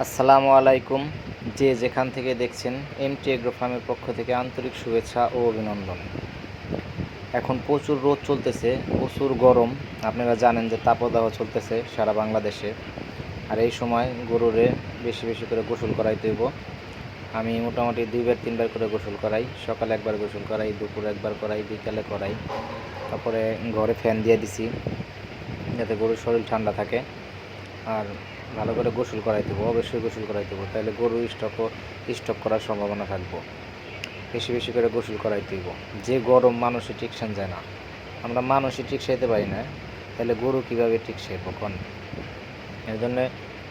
আসসালামু আলাইকুম। যে যেখান থেকে দেখছেন এমটি এগ্রো ফার্মের পক্ষ থেকে আন্তরিক শুভেচ্ছা ও অভিনন্দন। এখন প্রচুর রোদ চলতেছে, প্রচুর গরম। আপনারা জানেন যে তাপদাহ চলতেছে সারা বাংলাদেশে। আর এই সময় গরুরে বেশি বেশি করে গোসল করাইতে হইব। আমি মোটামুটি 2-3 বার করে গোসল করাই। সকালে একবার গোসল করাই, দুপুরে একবার করাই, বিকালে করাই। তারপরে ঘরে ফ্যান দিয়ে দিছি যাতে গরুর শরীর ঠান্ডা থাকে। আর ভালো করে গোসল করাইতে হবে, অবশ্যই গোসল করাইতে হবে, তাহলে গরু স্টক করার সম্ভাবনা থাকবো। বেশি বেশি করে গোসল করাইতে হইব। যে গরম মানুষে টিকসান যায় না, আমরা মানুষই টিকসাইতে পারি না, তাহলে গরু কীভাবে টিকসাইব কোন? এর জন্যে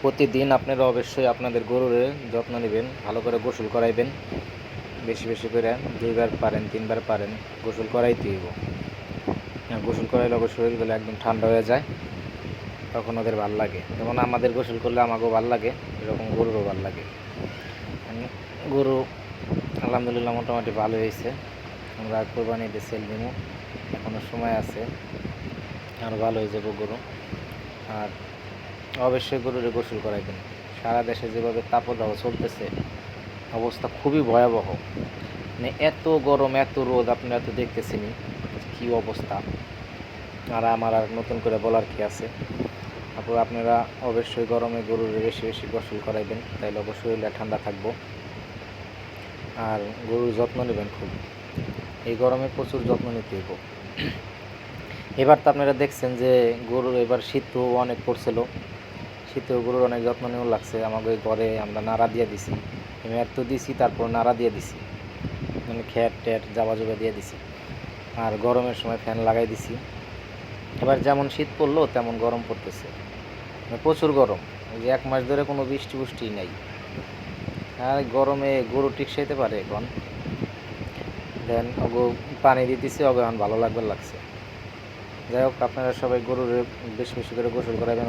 প্রতিদিন আপনারা অবশ্যই আপনাদের গরুর যত্ন নেবেন, ভালো করে গোসল করাইবেন। বেশি বেশি করে 2 বার পারেন 3 বার পারেন গোসল করাইতে হইব। গোসল করাইলে শরীরগুলো একদম ঠান্ডা হয়ে যায়, তখন ওদের ভাল লাগে। যেমন আমাদের গোসল করলে আমাকেও ভাল লাগে, এরকম গরুরও ভাল লাগে। গরু আলহামদুলিল্লাহ মোটামুটি ভালো হয়েছে। আমরা কোরবানিতে সেল দিব, এখনও সময় আছে, আরও ভালো হয়ে যাবো গরু। আর অবশ্যই গরুরে গোসল করাইবেন। সারা দেশে যেভাবে তাপদাহ চলতেছে, অবস্থা খুবই ভয়াবহ। মানে এত গরম, এত রোদ, আপনারা তো দেখতেছেনই কী অবস্থা। আর আমার আর নতুন করে বলার কি আছে। তারপর আপনারা অবশ্যই গরমে গরুর বেশি বেশি গোসল করাইবেন, তাইলে অবশ্যই ঠান্ডা থাকবো। আর গরুর যত্ন নেবেন খুব, এই গরমে প্রচুর যত্ন নিতে হইব। এবার তো আপনারা দেখছেন যে গরুর এবার শীতও অনেক পড়ছিল, শীতেও গরুর অনেক যত্ন নেওয়া লাগছে। আমাদের ঘরে আমরা নাড়া দিয়ে দিছি, ম্যাট তো দিছি, তারপর নাড়া দিয়ে দিছি, মানে খ্যাট ট্যাট জাবা জবা দিয়ে দিছি। আর গরমের সময় ফ্যান লাগাই দিছি। এবার যেমন শীত পড়লো তেমন গরম পড়তেছে, প্রচুর গরম। এই যে 1 মাস ধরে কোনো বৃষ্টি নাই। আর গরমে গরু টিকসাইতে পারে এখন? দেন ওগো পানি দিতেছি, ওগো এখন ভালো লাগছে। যাই হোক, আপনারা সবাই গরুর বেশি বেশি করে গোসল করাইবেন।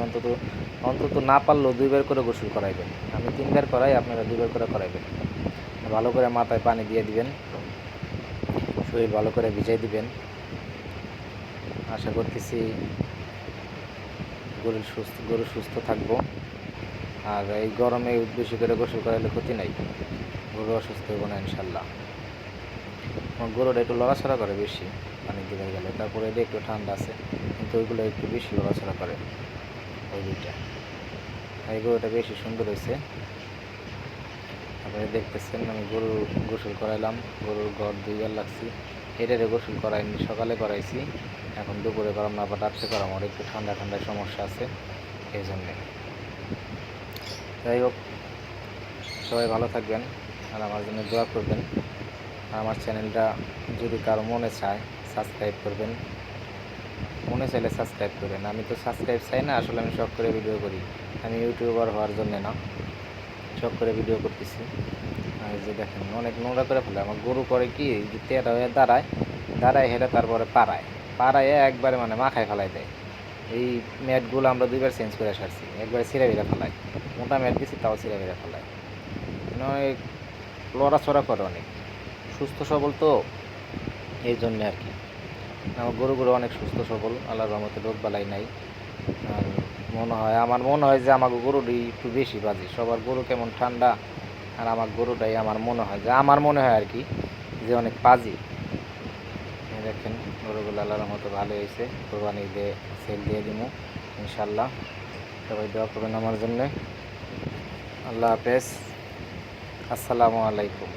অন্তত না পারলেও 2 বার করে গোসল করাইবেন। আমি 3 বার করাই, আপনারা 2 বার করে করাইবেন। ভালো করে মাথায় পানি দিয়ে দিবেন, শরীর ভালো করে ভিজাই দিবেন। আশা করতেছি গরু সুস্থ থাকবো। আর এই গরমে বেশি করে গোসল করাইলে ক্ষতি নাই, গরু অসুস্থ হইব না ইনশাল্লাহ। আমার গরুটা একটু লড়াছড়া করে বেশি পানি দিতে গেলে, তারপরে এটা একটু ঠান্ডা আছে, কিন্তু ওইগুলো একটু বেশি লড়াছড়া করে। ওই দুইটা, এই গরুটা বেশি সুন্দর হয়েছে। তারপরে দেখতেছেন আমি গরু গোসল করাইলাম, গরুর ঘর 2 বার লাগছি। এটারে গোসল করাইনি, সকালে করাইছি, এখন দুপুরে করাম না, আবার রাত্রে করাম। ওর একটু ঠান্ডা সমস্যা আছে, এই জন্যে। যাই হোক, সবাই ভালো থাকবেন আর আমার জন্য দোয়া করবেন। আর আমার চ্যানেলটা যদি কারো মনে চায় সাবস্ক্রাইব করবেন, মনে চাইলে সাবস্ক্রাইব করবেন। আমি তো সাবস্ক্রাইব চাই না, আসলে আমি শখ করে ভিডিও করি। আমি ইউটিউবার হওয়ার জন্যে না, শখ করে ভিডিও করতেছি। আর যে দেখেন অনেক নোংরা করে ফেলে। আমার গরু করে কি, যে তেরা হয়ে দাঁড়ায় হেরে, তারপরে পাড়ায় একবারে মানে মাখায় ফেলাই দেয়। এই ম্যাটগুলো আমরা 2 বার চেঞ্জ করে সারছি, একবারে ছিঁড়ে বেড়ে ফেলায়। মোটা ম্যাট দিছি, তাও ছিঁড়ে বেড়ে ফেলায়। অনেক লড়াচড়া করে, অনেক সুস্থ সবল তো, এই জন্যে আর কি। আমার গরুগুলো অনেক সুস্থ সবল, আল্লাহর রহমতে রোগ বালাই নাই। আর আমার মনে হয় যে আমার গরুটাই একটু বেশি বাজি। সবার গরু কেমন ঠান্ডা, আর আমার গরুটাই আমার মনে হয় আর কি, যে অনেক পাজি। দেখেন গরুগুলো আল্লাহর রহমতে ভালো হয়েছে। কোরবানি দিয়ে সেল দিয়ে দিব ইনশাল্লাহ। সবাই দোয়া করবেন আমার জন্যে। আল্লাহ হাফেজ, আসসালামু আলাইকুম।